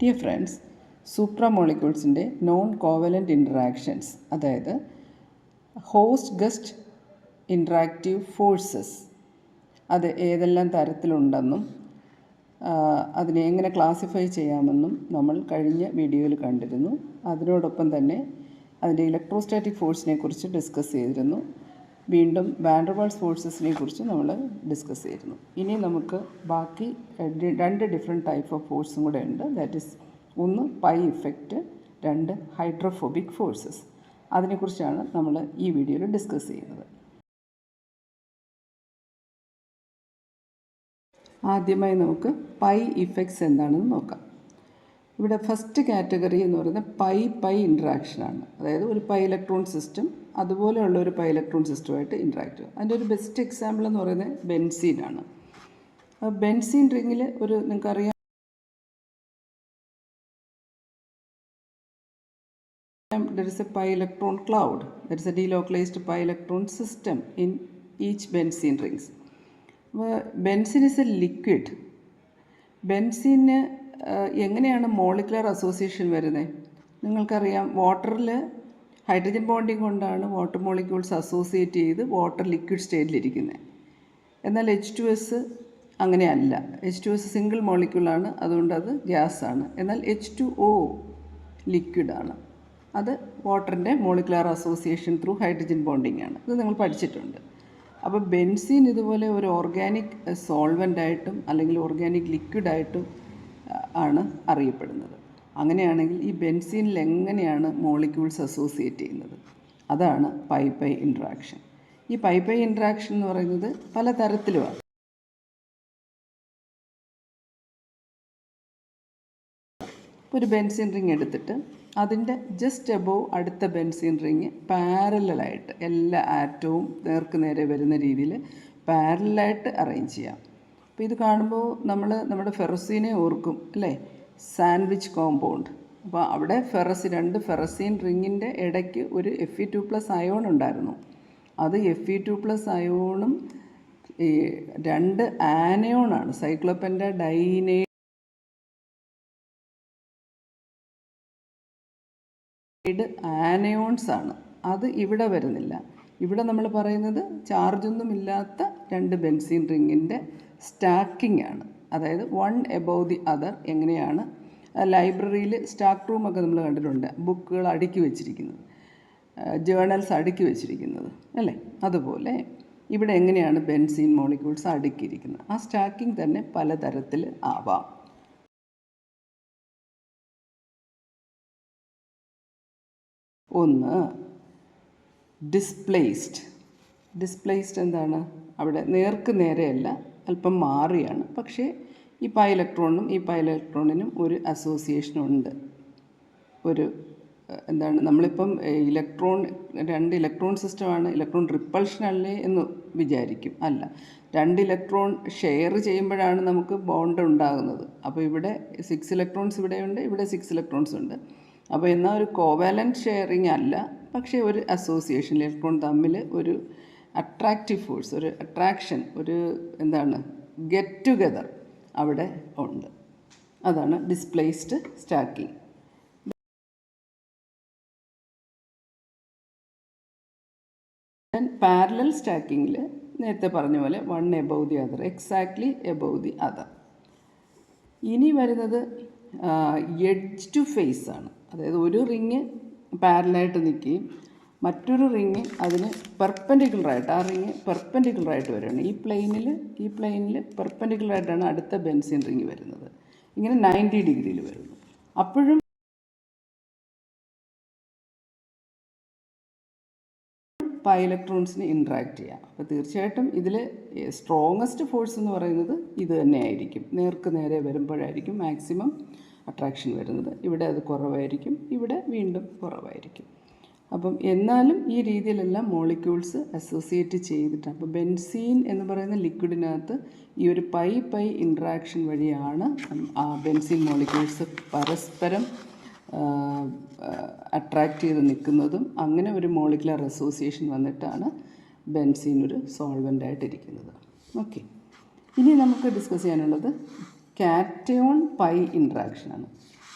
Dear friends, സൂപ്രാമോളിക്യൂൾസിൻ്റെ non covalent interactions, അതായത് host guest interactive forces, അത് ഏതെല്ലാം തരത്തിലുണ്ടെന്നും അതിനെ എങ്ങനെ ക്ലാസിഫൈ ചെയ്യാമെന്നും നമ്മൾ കഴിഞ്ഞ വീഡിയോയിൽ കണ്ടിരുന്നു. അതിനോടൊപ്പം തന്നെ അതിൻ്റെ ഇലക്ട്രോസ്റ്റാറ്റിക് ഫോഴ്സിനെ കുറിച്ച് ഡിസ്കസ് ചെയ്തിരുന്നു. വീണ്ടും വാൻഡർവാൾസ് ഫോഴ്സസിനെ കുറിച്ച് നമ്മൾ ഡിസ്കസ് ചെയ്തിരുന്നു. ഇനി നമുക്ക് ബാക്കി രണ്ട് ഡിഫറെൻറ്റ് ടൈപ്പ് ഓഫ് ഫോഴ്സും കൂടെ ഉണ്ട്. ദാറ്റ് ഈസ് ഒന്ന് പൈ ഇഫക്റ്റ്, രണ്ട് ഹൈഡ്രോഫോബിക് ഫോഴ്സസ്. അതിനെക്കുറിച്ചാണ് നമ്മൾ ഈ വീഡിയോയിൽ ഡിസ്കസ് ചെയ്യുന്നത്. ആദ്യമായി നമുക്ക് പൈ ഇഫക്ട്സ് എന്താണെന്ന് നോക്കാം. ഇവിടെ ഫസ്റ്റ് കാറ്റഗറി എന്ന് പറയുന്നത് പൈ ഇൻട്രാക്ഷനാണ്. അതായത് ഒരു പൈ ഇലക്ട്രോൺ സിസ്റ്റം അതുപോലെയുള്ള ഒരു പൈ ഇലക്ട്രോൺ സിസ്റ്റമായിട്ട് ഇൻട്രാക്ട് ചെയ്യുക. അതിൻ്റെ ഒരു ബെസ്റ്റ് എക്സാമ്പിൾ എന്ന് പറയുന്നത് ബെൻസീനാണ്. ബെൻസീൻ റിങ്ങിൽ നിങ്ങൾക്കറിയാം, there is a pi electron cloud. There is a delocalized pi electron system in each benzene rings. Benzene is a liquid. ബെൻസിന് എങ്ങനെയാണ് മോളിക്കുലർ അസോസിയേഷൻ വരുന്നത്? നിങ്ങൾക്കറിയാം, വാട്ടറിൽ ഹൈഡ്രജൻ ബോണ്ടിങ് കൊണ്ടാണ് വാട്ടർ മോളിക്യൂൾസ് അസോസിയേറ്റ് ചെയ്ത് വാട്ടർ ലിക്വിഡ് സ്റ്റേറ്റിലിരിക്കുന്നത്. എന്നാൽ H2S അങ്ങനെയല്ല. H2S സിംഗിൾ മോളിക്യൂളാണ്, അതുകൊണ്ട് അത് ഗ്യാസാണ്. എന്നാൽ H2O ലിക്വിഡാണ്. അത് വാട്ടറിൻ്റെ molecular association through hydrogen bonding ആണ്. ഇത് നിങ്ങൾ പഠിച്ചിട്ടുണ്ട്. അപ്പോൾ ബെൻസീൻ ഇതുപോലെ ഒരു ഓർഗാനിക് സോൾവൻ്റായിട്ടും അല്ലെങ്കിൽ ഓർഗാനിക് ലിക്വിഡായിട്ടും ആണ് അറിയപ്പെടുന്നത്. അങ്ങനെയാണെങ്കിൽ ഈ ബെൻസീനിൽ എങ്ങനെയാണ് മോളിക്യൂൾസ് അസോസിയേറ്റ് ചെയ്യുന്നത്? അതാണ് പൈ ഇൻട്രാക്ഷൻ. ഈ പൈ ഇൻട്രാക്ഷൻ എന്ന് പറയുന്നത് പല തരത്തിലുമാണ്. ഒരു ബെൻസീൻ റിങ് എടുത്തിട്ട് അതിൻ്റെ ജസ്റ്റ് എബോവ് അടുത്ത ബെൻസീൻ റിങ് പാരലായിട്ട് എല്ലാ ആറ്റവും നേരെ വരുന്ന രീതിയിൽ പാരലായിട്ട് അറേഞ്ച് ചെയ്യാം. അപ്പോൾ ഇത് കാണുമ്പോൾ നമ്മുടെ ഫെറസീനെ ഓർക്കും അല്ലേ, സാൻഡ്വിച്ച് കോമ്പൗണ്ട്. അപ്പോൾ അവിടെ രണ്ട് ഫെറസീൻ റിങ്ങിൻ്റെ ഇടയ്ക്ക് ഒരു Fe2+ അയോൺ ഉണ്ടായിരുന്നു. അത് Fe2+ അയോണും ഈ രണ്ട് ആനയോണാണ്, സൈക്ലോപെൻറ്റ ഡൈനൈഡ് ആനയോൺസ് ആണ്. അത് ഇവിടെ വരുന്നില്ല. ഇവിടെ നമ്മൾ പറയുന്നത് ചാർജൊന്നും ഇല്ലാത്ത രണ്ട് ബെൻസീൻ റിങ്ങിൻ്റെ സ്റ്റാക്കിംഗ് ആണ്. അതായത് വൺ എബോവ് ദി അതർ. എങ്ങനെയാണ് ലൈബ്രറിയിൽ സ്റ്റാക്ക് റൂമൊക്കെ നമ്മൾ കണ്ടിട്ടുണ്ട്, ബുക്കുകൾ അടുക്കി വെച്ചിരിക്കുന്നത്, ജേർണൽസ് അടുക്കി വെച്ചിരിക്കുന്നത് അല്ലേ? അതുപോലെ ഇവിടെ എങ്ങനെയാണ് ബെൻസീൻ മോളിക്യൂൾസ് അടുക്കിയിരിക്കുന്നത്? ആ സ്റ്റാക്കിംഗ് തന്നെ പലതരത്തിൽ ആവാം. ഒന്ന് ഡിസ്പ്ലേസ്ഡ് എന്താണ്? അവിടെ നേരെയല്ല, അല്പം മാറിയാണ്. പക്ഷേ ഈ പൈ ഇലക്ട്രോണിനും ഈ പൈ ഇലക്ട്രോണിനും ഒരു അസോസിയേഷനുണ്ട്. എന്താണ്, നമ്മളിപ്പം രണ്ട് ഇലക്ട്രോൺ സിസ്റ്റമാണ്, ഇലക്ട്രോൺ റിപ്പൾഷൻ അല്ലേ എന്ന് വിചാരിക്കും. അല്ല, രണ്ട് ഇലക്ട്രോൺ ഷെയർ ചെയ്യുമ്പോഴാണ് നമുക്ക് ബോണ്ട് ഉണ്ടാകുന്നത്. അപ്പോൾ ഇവിടെ 6 ഇലക്ട്രോൺസ് ഇവിടെയുണ്ട്, ഇവിടെ 6 ഇലക്ട്രോൺസ് ഉണ്ട്. അപ്പോൾ എന്നാൽ ഒരു കോവാലൻറ്റ് ഷെയറിങ് അല്ല, പക്ഷേ ഒരു അസോസിയേഷൻ, ഇലക്ട്രോൺ തമ്മിൽ ഒരു അട്രാക്റ്റീവ് ഫോഴ്സ്, ഒരു അട്രാക്ഷൻ, ഗെറ്റ് ടുഗെദർ അവിടെ ഉണ്ട്. അതാണ് ഡിസ്പ്ലേസ്ഡ് സ്റ്റാക്കിംഗ്. പാരലൽ സ്റ്റാക്കിങ്ങിൽ നേരത്തെ പറഞ്ഞ പോലെ one above the other, exactly above the other. ഇനി വരുന്നത് എഡ്ജ് ടു ഫേസ് ആണ്. അതായത് ഒരു റിങ് പാരലായിട്ട് നിൽക്കുകയും മറ്റൊരു റിങ് അതിന് പെർപെൻഡിക്കുലറായിട്ട്, ആ റിങ് പെർപെൻഡിക്കുലറായിട്ട് വരികയാണ്. ഈ പ്ലെയിനിൽ പെർപെൻഡിക്കുലറായിട്ടാണ് അടുത്ത ബെൻസീൻ റിങ് വരുന്നത്. ഇങ്ങനെ 90 ഡിഗ്രിയിൽ വരുന്നു. അപ്പോഴും പൈ ഇലക്ട്രോൺസിന് ഇൻട്രാക്ട് ചെയ്യാം. അപ്പോൾ തീർച്ചയായിട്ടും ഇതിൽ സ്ട്രോങ്ങസ്റ്റ് ഫോഴ്സ് എന്ന് പറയുന്നത് ഇത് തന്നെയായിരിക്കും. നേരെ വരുമ്പോഴായിരിക്കും മാക്സിമം അട്രാക്ഷൻ വരുന്നത്. ഇവിടെ അത് കുറവായിരിക്കും, ഇവിടെ വീണ്ടും കുറവായിരിക്കും. അപ്പം എന്നാലും ഈ രീതിയിലെല്ലാം മോളിക്യൂൾസ് അസോസിയേറ്റ് ചെയ്തിട്ടാണ്. അപ്പോൾ ബെൻസീൻ എന്ന് പറയുന്ന ലിക്വിഡിനകത്ത് ഈ ഒരു പൈ ഇൻട്രാക്ഷൻ വഴിയാണ് ആ ബെൻസീൻ മോളിക്യൂൾസ് പരസ്പരം അട്രാക്റ്റ് ചെയ്ത് നിൽക്കുന്നതും. അങ്ങനെ ഒരു മോളിക്കുലർ അസോസിയേഷൻ വന്നിട്ടാണ് ബെൻസീൻ ഒരു സോൾവൻ്റായിട്ടിരിക്കുന്നത്. ഓക്കെ, ഇനി നമുക്ക് ഡിസ്കസ് ചെയ്യാനുള്ളത് കാറ്റയോൺ പൈ ഇൻട്രാക്ഷനാണ്.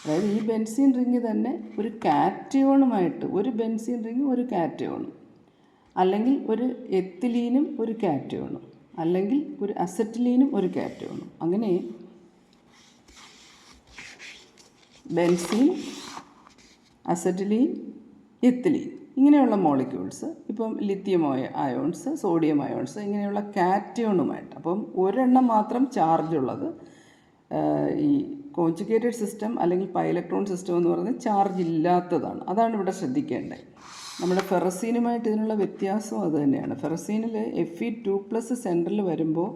അതായത് ഈ ബെൻസീൻ റിങ് തന്നെ ഒരു കാറ്റയോണുമായിട്ട്, ഒരു ബെൻസീൻ റിങ് ഒരു കാറ്റയോണും, അല്ലെങ്കിൽ ഒരു എത്തിലീനും ഒരു കാറ്റയോണും, അല്ലെങ്കിൽ ഒരു അസറ്റിലീനും ഒരു കാറ്റയോണും, അങ്ങനെ ബെൻസീൻ, അസറ്റിലീൻ, എത്തിലീൻ ഇങ്ങനെയുള്ള മോളിക്യൂൾസ്, ഇപ്പം ലിത്തിയം അയോൺസ്, സോഡിയം അയോൺസ് ഇങ്ങനെയുള്ള കാറ്റയോണുമായിട്ട്. അപ്പം ഒരെണ്ണം മാത്രം ചാർജ് ഉള്ളത് ഈ കോഞ്ചുഗേറ്റഡ് സിസ്റ്റം അല്ലെങ്കിൽ പൈലക്ട്രോൺ സിസ്റ്റം എന്ന് പറയുന്നത് ചാർജ് ഇല്ലാത്തതാണ്. അതാണ് ഇവിടെ ശ്രദ്ധിക്കേണ്ടത്. നമ്മുടെ ഫെറസീനുമായിട്ട് ഇതിനുള്ള വ്യത്യാസം അത് തന്നെയാണ്. ഫെറസീനിൽ Fe2+ സെൻറ്ററിൽ വരുമ്പോൾ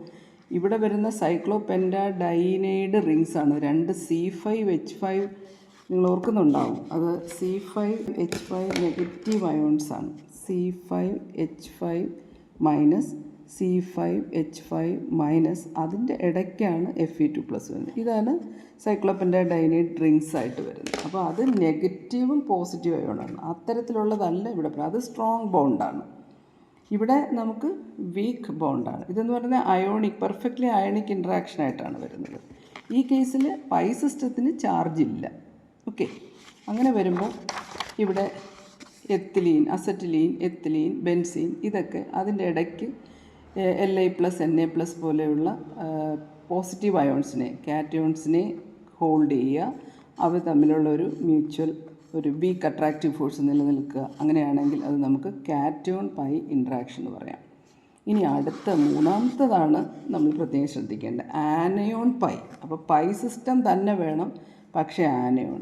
ഇവിടെ വരുന്ന സൈക്ലോപെൻറ്റാഡൈനൈഡ് റിങ്സ് ആണ്. 2 C5H5 നിങ്ങൾ ഓർക്കുന്നുണ്ടാവും. അത് C5H5 നെഗറ്റീവ് അയോൺസ് ആണ്. C5H5 മൈനസ് C5H5 അതിൻ്റെ ഇടയ്ക്കാണ് Fe2+ വരുന്നത്. ഇതാണ് സൈക്ലോപെൻറ്റാഡൈനൈഡ് റിങ്സ് ആയിട്ട് വരുന്നത്. അപ്പോൾ അത് നെഗറ്റീവും പോസിറ്റീവ് അയോണാണ്. അത്തരത്തിലുള്ളതല്ല ഇവിടെ പറയുന്നത്. അത് സ്ട്രോങ് ബോണ്ടാണ്. ഇവിടെ നമുക്ക് വീക്ക് ബോണ്ടാണ്. ഇതെന്ന് പറയുന്നത് അയോണിക്, പെർഫെക്റ്റ്ലി അയോണിക് ഇൻട്രാക്ഷൻ ആയിട്ടാണ് വരുന്നത്. ഈ കേസിൽ പൈ സിസ്റ്റത്തിന് ചാർജ് ഇല്ല. ഓക്കെ, അങ്ങനെ വരുമ്പോൾ ഇവിടെ എത്തിലീൻ, അസറ്റിലീൻ, എത്തിലീൻ, ബെൻസീൻ ഇതൊക്കെ അതിൻ്റെ ഇടയ്ക്ക് Li+Na+ പോലെയുള്ള പോസിറ്റീവ് അയോൺസിനെ, കാറ്റയോൺസിനെ ഹോൾഡ് ചെയ്യുക. അവ തമ്മിലുള്ള ഒരു മ്യൂച്വൽ, ഒരു വീക്ക് അട്രാക്റ്റീവ് ഫോഴ്സ് നിലനിൽക്കുക. അങ്ങനെയാണെങ്കിൽ അത് നമുക്ക് കാറ്റയോൺ പൈ ഇൻട്രാക്ഷൻ എന്ന് പറയാം. ഇനി അടുത്ത മൂന്നാമത്തതാണ് നമ്മൾ പ്രത്യേകം ശ്രദ്ധിക്കേണ്ടത്, ആനയോൺ പൈ. അപ്പോൾ പൈ സിസ്റ്റം തന്നെ വേണം, പക്ഷേ ആനയോൺ.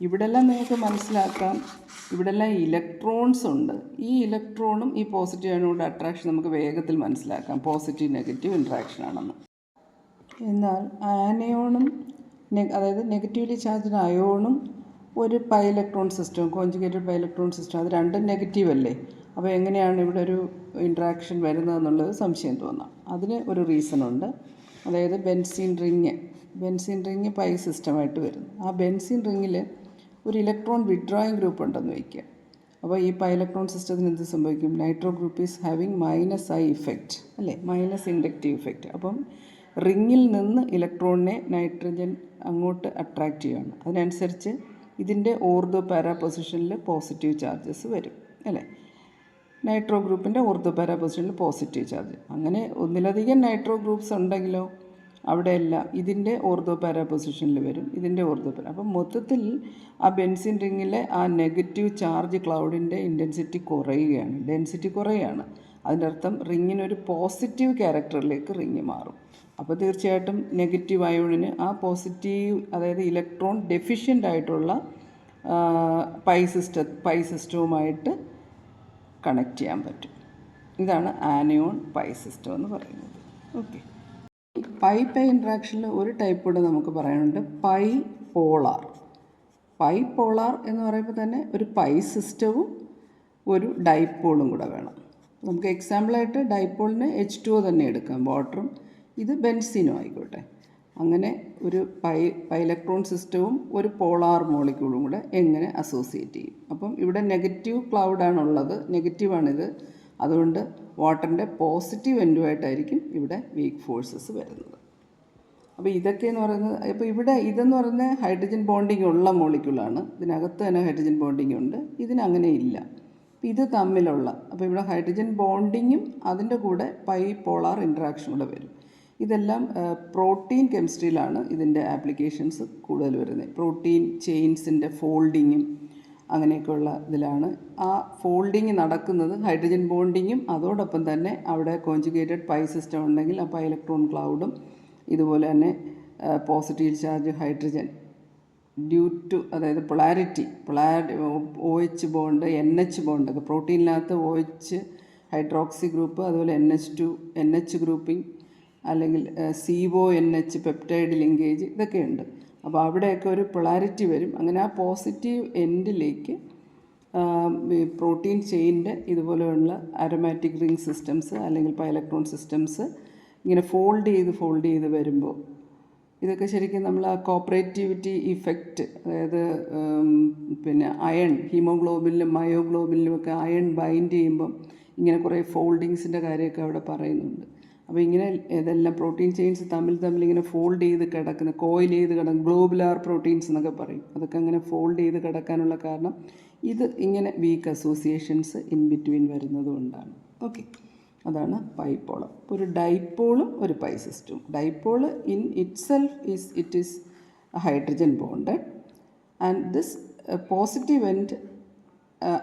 ഇവിടെല്ലാം നിങ്ങൾക്ക് മനസ്സിലാക്കാം, ഇവിടെല്ലാം ഇലക്ട്രോൺസ് ഉണ്ട്. ഈ ഇലക്ട്രോണും ഈ പോസിറ്റീവ് അയോണോട് അട്രാക്ഷൻ നമുക്ക് വേഗത്തിൽ മനസ്സിലാക്കാം, പോസിറ്റീവ് നെഗറ്റീവ് ഇൻട്രാക്ഷൻ ആണെന്ന്. എന്നാൽ ആനയോണും അതായത് നെഗറ്റീവ്ലി ചാർജ്ഡ് അയോണും ഒരു പൈലക്ട്രോൺ സിസ്റ്റം, കോഞ്ചുഗേറ്റഡ് പൈലക്ട്രോൺ സിസ്റ്റം, അത് രണ്ടും നെഗറ്റീവ് അല്ലേ? അപ്പോൾ എങ്ങനെയാണ് ഇവിടെ ഒരു ഇൻട്രാക്ഷൻ വരുന്നതെന്നുള്ളത് സംശയം തോന്നാം. അതിന് ഒരു റീസൺ ഉണ്ട്. അതായത് ബെൻസീൻ റിങ് പൈ സിസ്റ്റമായിട്ട് വരുന്നു. ആ ബെൻസീൻ റിങ്ങിൽ ഒരു ഇലക്ട്രോൺ വിഡ്രോയിങ് ഗ്രൂപ്പ് ഉണ്ടെന്ന് വയ്ക്കുക. അപ്പോൾ ഈ പൈലക്ട്രോൺ സിസ്റ്റത്തിന് എന്ത് സംഭവിക്കും? Nitro group is having -I effect അല്ലേ, മൈനസ് ഇൻഡക്റ്റീവ് ഇഫക്റ്റ്. അപ്പം റിങ്ങിൽ നിന്ന് ഇലക്ട്രോണിനെ നൈട്രജൻ അങ്ങോട്ട് അട്രാക്റ്റ് ചെയ്യുകയാണ്. അതിനനുസരിച്ച് ഇതിൻ്റെ ഓർത്തോ പാരാ പൊസിഷനിൽ പോസിറ്റീവ് ചാർജസ് വരും അല്ലേ. നൈട്രോ ഗ്രൂപ്പിൻ്റെ ഓർത്തോ പാരാ പൊസിഷനിൽ പോസിറ്റീവ് ചാർജ്. അങ്ങനെ ഒന്നിലധികം നൈട്രോ ഗ്രൂപ്പ്സ് ഉണ്ടെങ്കിലോ അവിടെയെല്ലാം ഇതിൻ്റെ ഓർത്തോ പാരാ പൊസിഷനിൽ വരും, ഇതിൻ്റെ ഓർത്തോ പാരാ. അപ്പം മൊത്തത്തിൽ ആ ബെൻസിൻ റിങ്ങിലെ ആ നെഗറ്റീവ് ചാർജ് ക്ലൗഡിൻ്റെ ഇൻറ്റൻസിറ്റി കുറയുകയാണ്, ഡെൻസിറ്റി കുറയുകയാണ്. അതിൻ്റെ അർത്ഥം റിങ്ങിനൊരു പോസിറ്റീവ് ക്യാരക്ടറിലേക്ക് റിങ് മാറും. അപ്പോൾ തീർച്ചയായിട്ടും നെഗറ്റീവ് അയോണിന് ആ പോസിറ്റീവ്, അതായത് ഇലക്ട്രോൺ ഡെഫിഷ്യൻ്റ് ആയിട്ടുള്ള പൈ സിസ്റ്റവുമായിട്ട് കണക്ട് ചെയ്യാൻ പറ്റും. ഇതാണ് ആനയോൺ പൈ സിസ്റ്റം എന്ന് പറയുന്നത്. ഓക്കെ, പൈ ഇൻട്രാക്ഷനിൽ ഒരു ടൈപ്പ് കൂടെ നമുക്ക് പറയാനുണ്ട്, പൈ പോളാർ എന്ന് പറയുമ്പോൾ തന്നെ ഒരു പൈ സിസ്റ്റവും ഒരു ഡൈപോളും കൂടെ വേണം. നമുക്ക് എക്സാമ്പിളായിട്ട് ഡൈപോളിന് H2O തന്നെ എടുക്കാം, വാട്ടറും, ഇത് ബെൻസീനും ആയിക്കോട്ടെ. അങ്ങനെ ഒരു പൈലക്ട്രോൺ സിസ്റ്റവും ഒരു പോളാർ മോളിക്യൂളും കൂടെ എങ്ങനെ അസോസിയേറ്റ് ചെയ്യും? അപ്പം ഇവിടെ നെഗറ്റീവ് ക്ലൗഡാണുള്ളത്, നെഗറ്റീവാണിത്. അതുകൊണ്ട് വാട്ടറിൻ്റെ പോസിറ്റീവ് എൻഡുമായിട്ടായിരിക്കും ഇവിടെ വീക്ക് ഫോഴ്സസ് വരുന്നത്. അപ്പോൾ ഇതൊക്കെയെന്ന് പറയുന്നത്, ഇപ്പോൾ ഇവിടെ ഇതെന്ന് പറയുന്നത് ഹൈഡ്രജൻ ബോണ്ടിങ് ഉള്ള മോളിക്യൂളാണ്. ഇതിനകത്ത് തന്നെ ഹൈഡ്രജൻ ബോണ്ടിങ് ഉണ്ട്, ഇതിനങ്ങനെ ഇല്ല. ഇത് തമ്മിലുള്ള, അപ്പോൾ ഇവിടെ ഹൈഡ്രജൻ ബോണ്ടിങ്ങും അതിൻ്റെ കൂടെ പൈ പോളാർ ഇൻട്രാക്ഷൻ കൂടെ വരും. ഇതെല്ലാം പ്രോട്ടീൻ കെമിസ്ട്രിയിലാണ് ഇതിൻ്റെ ആപ്ലിക്കേഷൻസ് കൂടുതൽ വരുന്നത്. പ്രോട്ടീൻ ചെയിൻസിൻ്റെ ഫോൾഡിങ്ങും അങ്ങനെയൊക്കെയുള്ള ഇതിലാണ് ആ ഫോൾഡിങ് നടക്കുന്നത്. ഹൈഡ്രജൻ ബോണ്ടിങ്ങും അതോടൊപ്പം തന്നെ അവിടെ കോഞ്ചുഗേറ്റഡ് പൈ സിസ്റ്റം ഉണ്ടെങ്കിൽ ആ പൈ ഇലക്ട്രോൺ ക്ലൗഡും ഇതുപോലെ തന്നെ positive charge hydrogen due to, അതായത് പൊളാരിറ്റി OH ബോണ്ട്, NH ബോണ്ടൊക്കെ, പ്രോട്ടീനിനകത്ത് OH ഹൈഡ്രോക്സി ഗ്രൂപ്പ്, അതുപോലെ NH ഗ്രൂപ്പിംഗ്, അല്ലെങ്കിൽ CONH പെപ്റ്റൈഡ് ലിങ്കേജ്, ഇതൊക്കെയുണ്ട്. അപ്പോൾ അവിടെയൊക്കെ ഒരു പൊളാരിറ്റി വരും. അങ്ങനെ ആ പോസിറ്റീവ് എൻഡിലേക്ക് പ്രോട്ടീൻ ചെയിൻ്റെ ഇതുപോലെയുള്ള അരോമാറ്റിക് റിംഗ് സിസ്റ്റംസ് അല്ലെങ്കിൽ പൈലക്ട്രോൺ സിസ്റ്റംസ് ഇങ്ങനെ ഫോൾഡ് ചെയ്ത് വരുമ്പോൾ ഇതൊക്കെ ശരിക്കും നമ്മൾ ആ കോപ്പറേറ്റിവിറ്റി ഇഫക്റ്റ്, അതായത് പിന്നെ അയൺ, ഹീമോഗ്ലോബിനിലും മയോഗ്ലോബിനിലും ഒക്കെ അയൺ ബൈൻഡ് ചെയ്യുമ്പം ഇങ്ങനെ കുറേ ഫോൾഡിങ്സിൻ്റെ കാര്യമൊക്കെ അവിടെ പറയുന്നുണ്ട്. അപ്പോൾ ഇങ്ങനെ ഇതെല്ലാം പ്രോട്ടീൻ ചെയിൻസ് തമ്മിൽ ഇങ്ങനെ ഫോൾഡ് ചെയ്ത് കിടക്കുന്ന, കോയിൽ ചെയ്ത് കിടക്കുന്ന, ഗ്ലോബുലാർ പ്രോട്ടീൻസ് എന്നൊക്കെ പറയും. അതൊക്കെ അങ്ങനെ ഫോൾഡ് ചെയ്ത് കിടക്കാനുള്ള കാരണം ഇത് ഇങ്ങനെ വീക്ക് അസോസിയേഷൻസ് ഇൻ ബിറ്റ്വീൻ വരുന്നത് കൊണ്ടാണ്. ഓക്കെ, അതാണ് പൈ പോളർ. ഒരു ഡൈപോളും ഒരു പൈ സിസ്റ്റവും. Dipole in it is hydrogen bonded and this positive end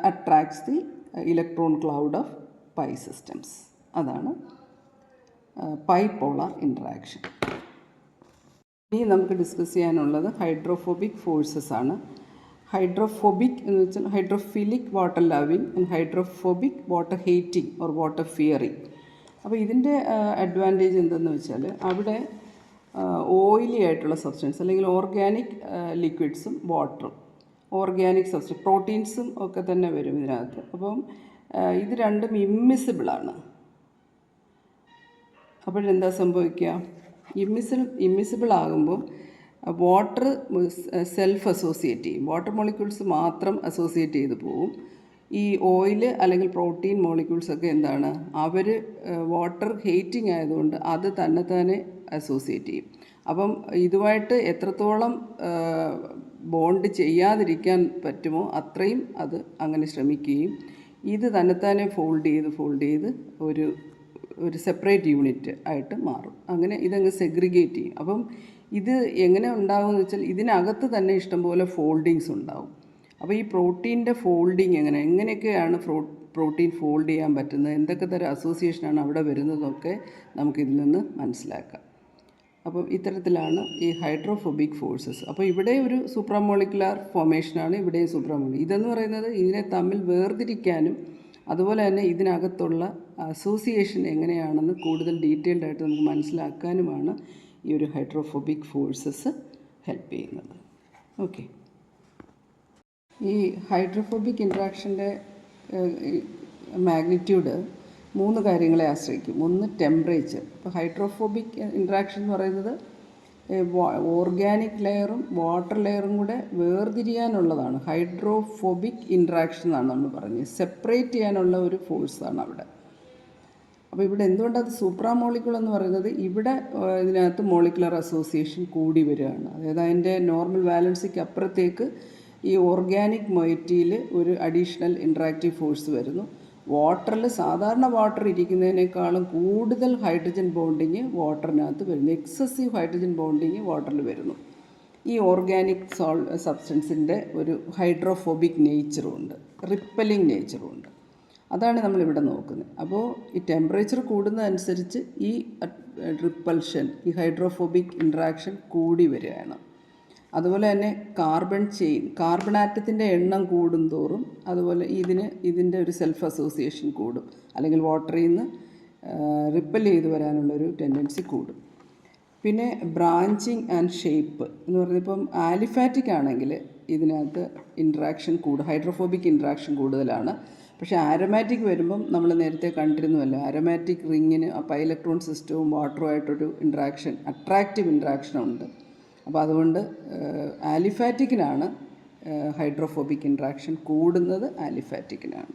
attracts the electron cloud of pi systems. അതാണ് ബൈപോളാർ ഇൻട്രാക്ഷൻ. ഇനി നമുക്ക് ഡിസ്കസ് ചെയ്യാനുള്ളത് ഹൈഡ്രോഫോബിക് ഫോഴ്സസ് ആണ്. ഹൈഡ്രോഫോബിക് എന്ന് വെച്ചാൽ hydrophilic water loving and hydrophobic water hating or water fearing. അപ്പോൾ ഇതിൻ്റെ advantage എന്തെന്ന് വെച്ചാൽ അവിടെ ഓയിലി ആയിട്ടുള്ള സബ്സ്റ്റൻസ് അല്ലെങ്കിൽ ഓർഗാനിക് ലിക്വിഡ്സും വാട്ടറും, ഓർഗാനിക് സബ്സ്റ്റൻസ് പ്രോട്ടീൻസും ഒക്കെ തന്നെ വരും ഇതിനകത്ത്. അപ്പം ഇത് രണ്ടും ഇമ്മിസിബിളാണ്. അപ്പോഴെന്താ സംഭവിക്കുക? ഇമ്മിസിബിൾ ആകുമ്പം വാട്ടർ സെൽഫ് അസോസിയേറ്റ് ചെയ്യും. വാട്ടർ മോളിക്യൂൾസ് മാത്രം അസോസിയേറ്റ് ചെയ്ത് പോവും. ഈ ഓയിൽ അല്ലെങ്കിൽ പ്രോട്ടീൻ മോളിക്യൂൾസൊക്കെ എന്താണ്, അവർ വാട്ടർ ഹേറ്റിംഗ് ആയതുകൊണ്ട് അത് തന്നെ അസോസിയേറ്റ് ചെയ്യും. അപ്പം ഇതുമായിട്ട് എത്രത്തോളം ബോണ്ട് ചെയ്യാതിരിക്കാൻ പറ്റുമോ അത്രയും അത് അങ്ങനെ ശ്രമിക്കുകയും ഇത് തന്നെത്താനെ ഫോൾഡ് ചെയ്ത് ഒരു സെപ്പറേറ്റ് യൂണിറ്റ് ആയിട്ട് മാറും. അങ്ങനെ ഇതങ്ങ് സെഗ്രിഗേറ്റ് ചെയ്യും. അപ്പം ഇത് എങ്ങനെ ഉണ്ടാകുമെന്ന് വെച്ചാൽ ഇതിനകത്ത് തന്നെ ഇഷ്ടംപോലെ ഫോൾഡിങ്സ് ഉണ്ടാവും. അപ്പോൾ ഈ പ്രോട്ടീൻ്റെ ഫോൾഡിങ് എങ്ങനെയൊക്കെയാണ് പ്രോട്ടീൻ ഫോൾഡ് ചെയ്യാൻ പറ്റുന്നത്, എന്തൊക്കെ തരം അസോസിയേഷനാണ് അവിടെ വരുന്നതൊക്കെ നമുക്കിതിൽ നിന്ന് മനസ്സിലാക്കാം. അപ്പം ഇത്തരത്തിലാണ് ഈ ഹൈഡ്രോഫോബിക് ഫോഴ്സസ്. അപ്പോൾ ഇവിടെ ഒരു സൂപ്രാമോളിക്കുലാർ ഫോർമേഷനാണ്, ഇവിടെയും സൂപ്രാമോളിക്കുലർ. ഇതെന്ന് പറയുന്നത് ഇതിനെ തമ്മിൽ വേർതിരിക്കാനും അതുപോലെ തന്നെ ഇതിനകത്തുള്ള അസോസിയേഷൻ എങ്ങനെയാണെന്ന് കൂടുതൽ ഡീറ്റെയിൽഡ് ആയിട്ട് നമുക്ക് മനസ്സിലാക്കാനുമാണ് ഈ ഒരു ഹൈഡ്രോഫോബിക് ഫോഴ്സസ് ഹെൽപ്പ് ചെയ്യുന്നത്. ഓക്കെ, ഈ ഹൈഡ്രോഫോബിക് ഇൻട്രാക്ഷൻ്റെ മാഗ്നിറ്റ്യൂഡ് 3 കാര്യങ്ങളെ ആശ്രയിക്കും. ഒന്ന് ടെമ്പറേച്ചർ. ഇപ്പോൾ ഹൈഡ്രോഫോബിക് ഇൻട്രാക്ഷൻ എന്ന് പറയുന്നത് ഓർഗാനിക് ലെയറും വാട്ടർ ലെയറും കൂടെ വേർതിരിയാനുള്ളതാണ്. ഹൈഡ്രോഫോബിക് ഇൻട്രാക്ഷൻ എന്നാണ് നമ്മൾ പറഞ്ഞത്. സെപ്പറേറ്റ് ചെയ്യാനുള്ള ഒരു ഫോഴ്സാണ് അവിടെ. അപ്പോൾ ഇവിടെ എന്തുകൊണ്ടത് സൂപ്രാമോളിക്കുലർ എന്ന് പറയുന്നത്, ഇവിടെ ഇതിനകത്ത് മോളിക്കുലർ അസോസിയേഷൻ കൂടി വരികയാണ്. അതായത് അതിൻ്റെ നോർമൽ വാലൻസിക്ക് അപ്പുറത്തേക്ക് ഈ ഓർഗാനിക് മൊയറ്റിയിൽ ഒരു അഡീഷണൽ ഇൻട്രാക്റ്റീവ് ഫോഴ്സ് വരുന്നു. വാട്ടറിൽ സാധാരണ വാട്ടർ ഇരിക്കുന്നതിനേക്കാളും കൂടുതൽ ഹൈഡ്രജൻ ബോണ്ടിങ് വാട്ടറിനകത്ത് വരുന്നു. എക്സസീവ് ഹൈഡ്രജൻ ബോണ്ടിങ് വാട്ടറിൽ വരുന്നു. ഈ ഓർഗാനിക് സബ്സ്റ്റൻസിൻ്റെ ഒരു ഹൈഡ്രോഫോബിക് നേച്ചറും ഉണ്ട്, റിപ്പലിംഗ് നേച്ചറും ഉണ്ട്. അതാണ് നമ്മളിവിടെ നോക്കുന്നത്. അപ്പോൾ ഈ ടെമ്പറേച്ചർ കൂടുന്നതനുസരിച്ച് ഈ റിപ്പൽഷൻ, ഈ ഹൈഡ്രോഫോബിക് ഇൻട്രാക്ഷൻ കൂടി വരികയാണ്. അതുപോലെ തന്നെ കാർബൺ ആറ്റത്തിൻ്റെ എണ്ണം കൂടുന്തോറും അതുപോലെ ഇതിൻ്റെ ഒരു സെൽഫ് അസോസിയേഷൻ കൂടും, അല്ലെങ്കിൽ വാട്ടറിൽ നിന്ന് റിപ്പൽ ചെയ്ത് വരാനുള്ളൊരു ടെൻഡൻസി കൂടും. പിന്നെ ബ്രാഞ്ചിങ് ആൻഡ് ഷേപ്പ് എന്ന് പറഞ്ഞിപ്പം ആലിഫാറ്റിക് ആണെങ്കിൽ ഇതിനകത്ത് ഹൈഡ്രോഫോബിക് ഇൻട്രാക്ഷൻ കൂടുതലാണ്. പക്ഷേ ആരോമാറ്റിക് വരുമ്പം നമ്മൾ നേരത്തെ കണ്ടിരുന്നുവല്ലോ, ആരോമാറ്റിക് റിങ്ങിന് പൈ ഇലക്ട്രോൺ സിസ്റ്റവും വാട്ടറുമായിട്ടൊരു അട്രാക്റ്റീവ് ഇൻട്രാക്ഷനുണ്ട്. അപ്പോൾ അതുകൊണ്ട് ആലിഫാറ്റിക്കിനാണ് ഹൈഡ്രോഫോബിക് ഇൻട്രാക്ഷൻ കൂടുന്നത്, ആലിഫാറ്റിക്കിനാണ്.